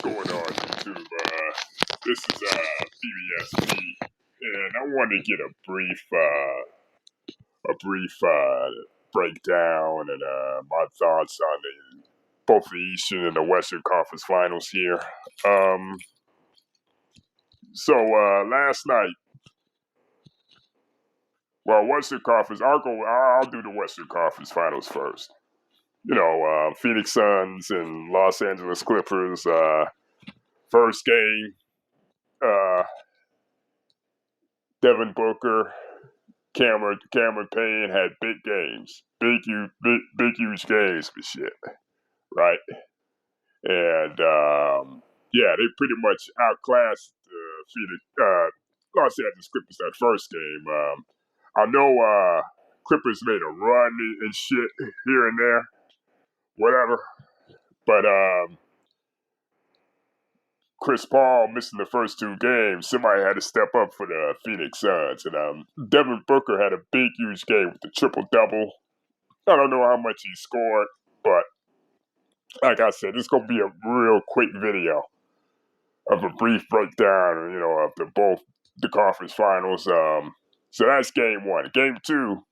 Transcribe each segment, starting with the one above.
going on, YouTube? This is PBSP, and I wanted to get a brief breakdown and my thoughts on both the Eastern and the Western Conference Finals here. Last night, Western Conference. I'll do the Western Conference Finals first. Phoenix Suns and Los Angeles Clippers. First game. Devin Booker, Cameron Payne had big games, big huge games for shit, right? And they pretty much outclassed Los Angeles Clippers that first game. I know Clippers made a run and shit here and there, whatever, but Chris Paul missing the first two games, somebody had to step up for the Phoenix Suns. And Devin Booker had a big, huge game with the triple-double. I don't know how much he scored, but like I said, it's going to be a real quick video of a brief breakdown, of both the conference finals. So that's game one. Game two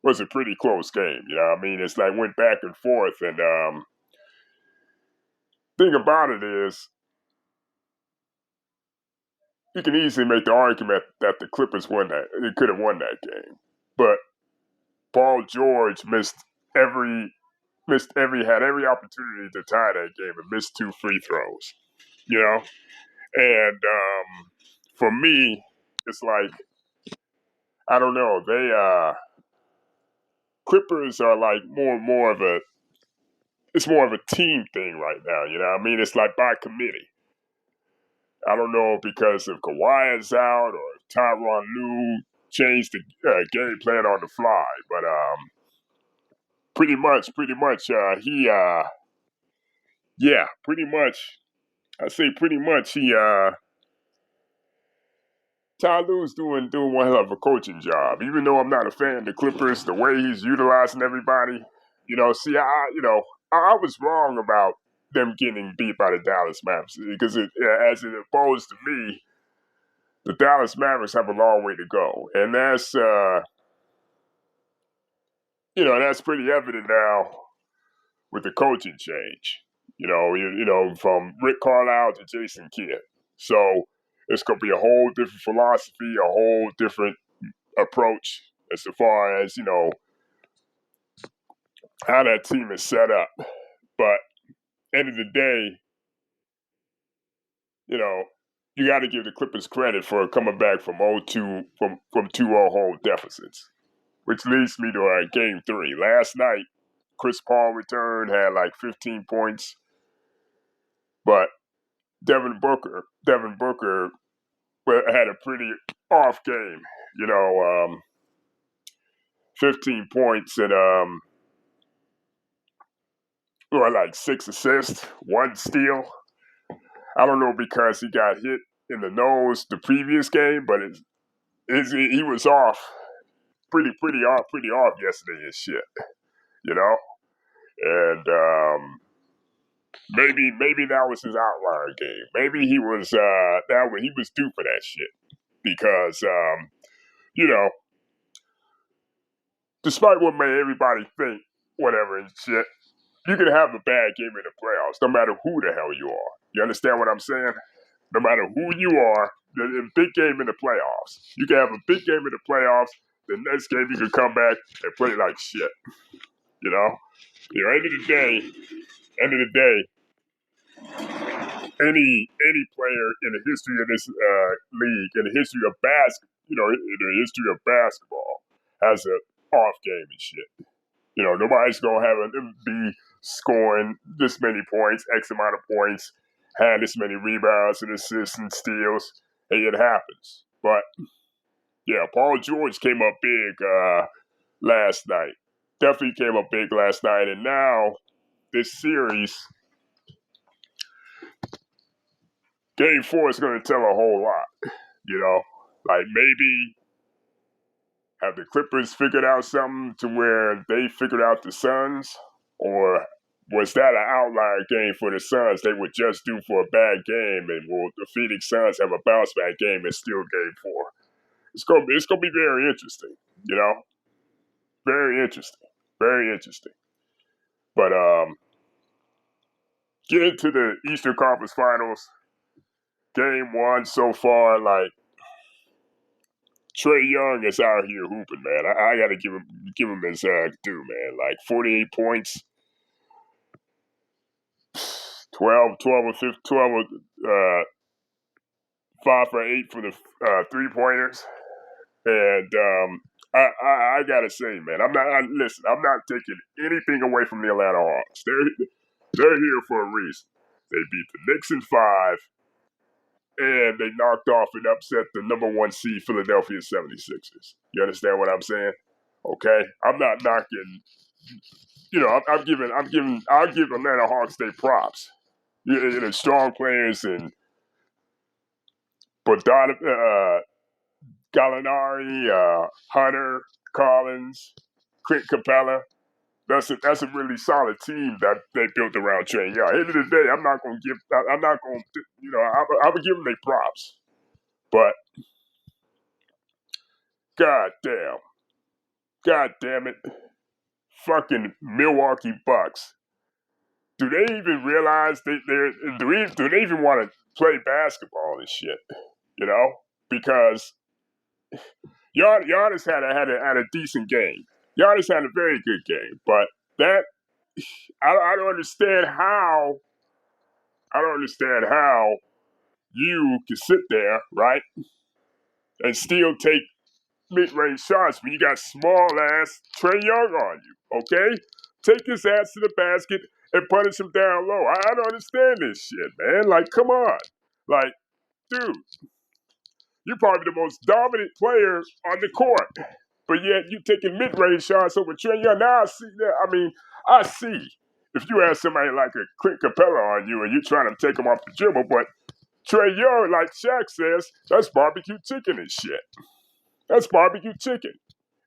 was a pretty close game. It's like went back and forth. And thing about it is, you can easily make the argument that the Clippers won that. They could have won that game, but Paul George had every opportunity to tie that game and missed two free throws. And for me, it's like I don't know. Clippers are like more of a. It's more of a team thing right now. It's like by committee. I don't know because if Kawhi is out or if Tyronn Lue changed the game plan on the fly, but pretty much I say pretty much Ty Lue's doing one hell of a coaching job. Even though I'm not a fan of the Clippers, the way he's utilizing everybody, I was wrong about them getting beat by the Dallas Mavericks because as it opposed to me, the Dallas Mavericks have a long way to go, and that's that's pretty evident now with the coaching change. From Rick Carlisle to Jason Kidd. So it's going to be a whole different philosophy, a whole different approach as far as how that team is set up. But end of the day, you got to give the Clippers credit for coming back from 0-2 from 2-0 home deficits, which leads me to game three. Last night, Chris Paul returned, had like 15 points, but Devin Booker had a pretty off game. 15 points and like 6 assists, 1 steal. I don't know because he got hit in the nose the previous game, but he was off pretty off yesterday and shit. And maybe that was his outlier game. Maybe he was he was due for that shit because despite what may everybody think, whatever and shit, you can have a bad game in the playoffs, no matter who the hell you are. You understand what I'm saying? No matter who you are, a big game in the playoffs. You can have a big game in the playoffs. The next game you can come back and play like shit. End of the day, any player in the history of this league, in the history of basketball, has an off game and shit. Nobody's gonna have them be scoring this many points, X amount of points, had this many rebounds and assists and steals. Hey, it happens. But yeah, Paul George came up big last night. Definitely came up big last night, and now this series, Game 4 is going to tell a whole lot. Like maybe have the Clippers figured out something to where they figured out the Suns, or Was that an outlier game for the Suns? They were just due for a bad game, and will the Phoenix Suns have a bounce back game and steal Game 4? It's gonna be very interesting. You know, very interesting, very interesting. But getting to the Eastern Conference Finals, Game 1 so far, like Trae Young is out here hooping, man. I got to give him his due, man. Like 48 points, 12 or 15, 12 5 for 8 for the 3-pointers. And I gotta say, man, I'm not taking anything away from the Atlanta Hawks. They're here for a reason. They beat the Knicks in 5, and they knocked off and upset the number 1 seed Philadelphia 76ers. You understand what I'm saying? Okay, I'm not knocking. You know, I'll give Atlanta Hawks their props. You know, strong players and but Gallinari, Hunter, Collins, Clint Capella. That's a really solid team that they built around Trae Young. At the end of the day, I'm not going, you know, I'm going to give them their props. But, God damn it, fucking Milwaukee Bucks. Do they even realize do they even want to play basketball and shit? You know, because Giannis had a decent game. Giannis had a very good game, but that I don't understand how. I don't understand how you can sit there, right, and still take mid-range shots when you got small-ass Trae Young on you, okay? Take his ass to the basket and punish him down low. I don't understand this shit, man. Like, come on. Like, dude, you're probably the most dominant player on the court, but yet you taking mid-range shots over Trae Young. Now I see that. I mean, I see if you have somebody like a Clint Capella on you and you're trying to take him off the dribble, but Trae Young, like Shaq says, that's barbecue chicken and shit. That's barbecue chicken.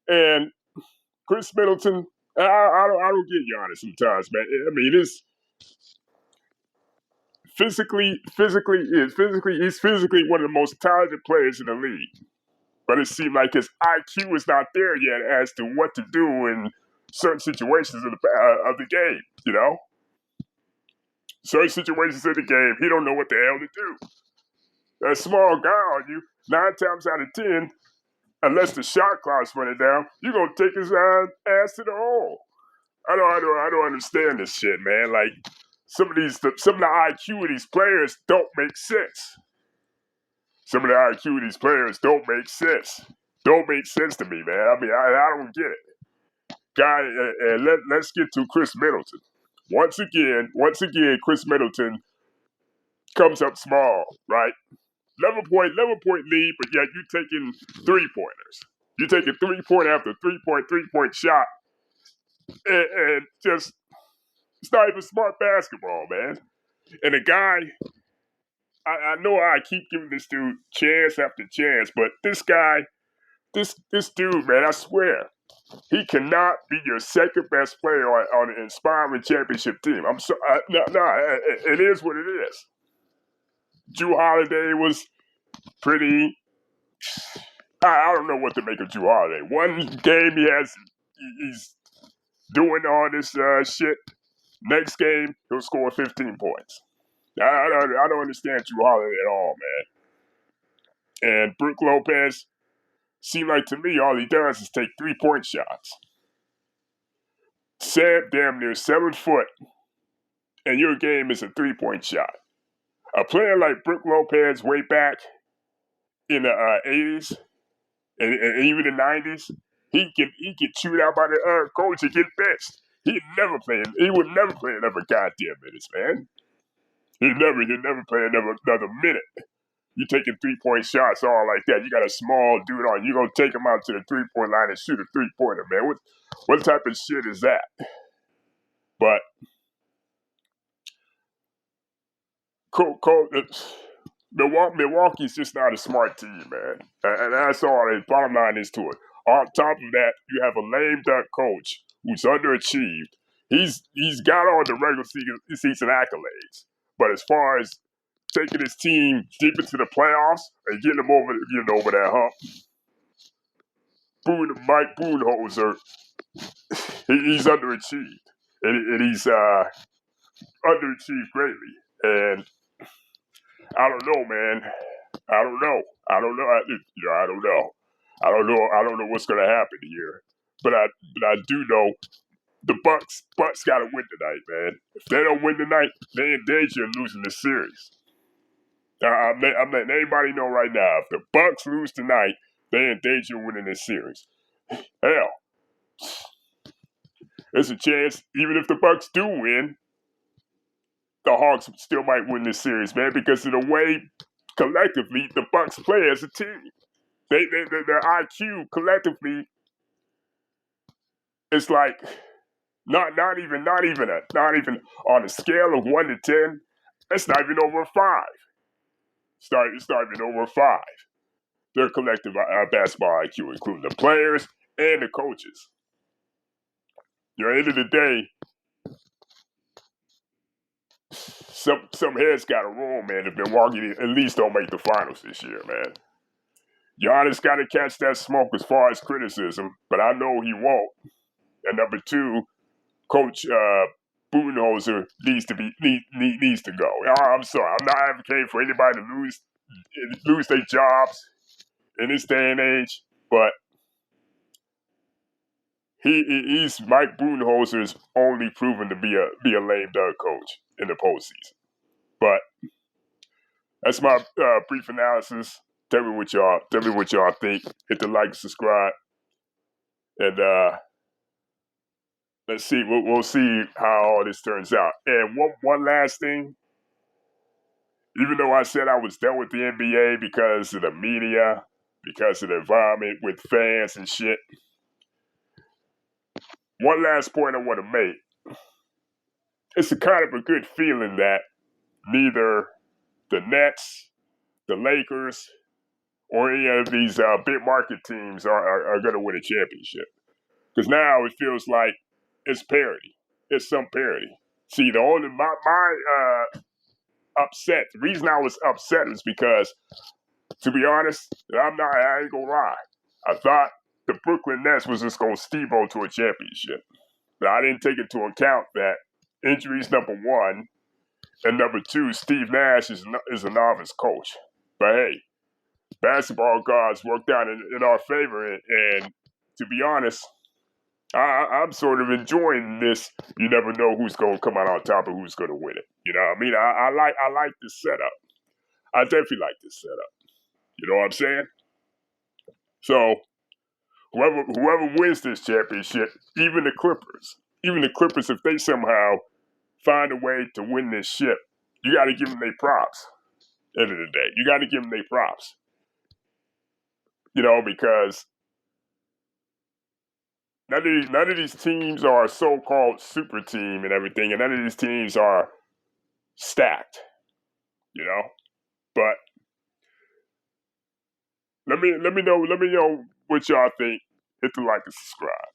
And Chris Middleton, I don't get Giannis sometimes, man. I mean, it's physically, he's physically one of the most talented players in the league. But it seemed like his IQ is not there yet as to what to do in certain situations of the game, you know? Certain situations in the game, he don't know what the hell to do. A small guy on you, 9 times out of 10, unless the shot clock's running down, you're gonna take his ass to the hole. I don't understand this shit, man. Like some of the IQ of these players don't make sense. Some of the IQ of these players don't make sense. Don't make sense to me, man. I mean, I don't get it. Guy, and let's get to Chris Middleton. Once again, Chris Middleton comes up small, right? 11-point lead, but yet you taking 3-pointers. You taking 3-point after 3-point shot, and just it's not even smart basketball, man. And the guy, I know I keep giving this dude chance after chance, but this guy, this dude, man, I swear, he cannot be your second best player on an inspiring championship team. I'm so it is what it is. Jrue Holiday was pretty. I don't know what to make of Jrue Holiday. One game he's doing all this shit. Next game he'll score 15 points. I don't understand Jrue Holiday at all, man. And Brook Lopez seemed like to me all he does is take 3-point shots. Damn near 7 foot, and your game is a 3-point shot. A player like Brook Lopez way back in the 80s and even the 90s, he get chewed out by the coach and get benched. He would never play another goddamn minutes, man. He'd never play another minute. You taking 3-point shots all like that. You got a small dude on. You gonna take him out to the 3-point line and shoot a 3-pointer, man? What type of shit is that? But Milwaukee's just not a smart team, man. And that's all. The bottom line is to it. On top of that, you have a lame duck coach who's underachieved. he's got all the regular season accolades, but as far as taking his team deep into the playoffs and getting them over that hump, Mike Budenholzer, he's underachieved, and he's underachieved greatly. And I don't know, man. I don't know. I don't know. I don't know. I don't know what's going to happen here. But I do know the Bucks got to win tonight, man. If they don't win tonight, they're in danger of losing this series. I'm letting everybody know right now. If the Bucks lose tonight, they're in danger of winning this series. Hell, there's a chance even if the Bucks do win, the Hawks still might win this series, man, because of the way collectively the Bucks play as a team. Their IQ collectively is like not even on a scale of 1 to 10. It's not even over 5. It's not even over 5. Their collective basketball IQ, including the players and the coaches. At the end of the day, some heads got to roll, man. If Milwaukee at least don't make the finals this year, man. Giannis got to catch that smoke as far as criticism, but I know he won't. And number 2, Coach Budenholzer needs to go. I'm sorry, I'm not advocating for anybody to lose their jobs in this day and age, but he's Mike Budenholzer's only proven to be a lame duck coach in the postseason. But that's my brief analysis. Tell me what y'all think. Hit the like, subscribe, and let's see. We'll see how all this turns out. And one last thing. Even though I said I was done with the NBA because of the media, because of the environment with fans and shit, one last point I want to make. It's a kind of a good feeling that neither the Nets, the Lakers, or any of these big market teams are going to win a championship. Because now it feels like it's parity. It's some parity. See, the only my upset. The reason I was upset is because, to be honest, I ain't gonna lie. I thought the Brooklyn Nets was just gonna steamroll to a championship. But I didn't take into account that injuries, number 1, and number 2, Steve Nash is a novice coach. But hey, basketball gods worked out in our favor, and to be honest, I'm sort of enjoying this. You never know who's going to come out on top and who's going to win it. You know what I mean? I like this setup. I definitely like this setup. You know what I'm saying? So whoever wins this championship, even the Clippers, if they somehow find a way to win this ship, you got to give them their props. End of the day, you got to give them their props. You know, because none of these teams are a so-called super team and everything, and none of these teams are stacked. You know, but let me know what y'all think. Hit the like and subscribe.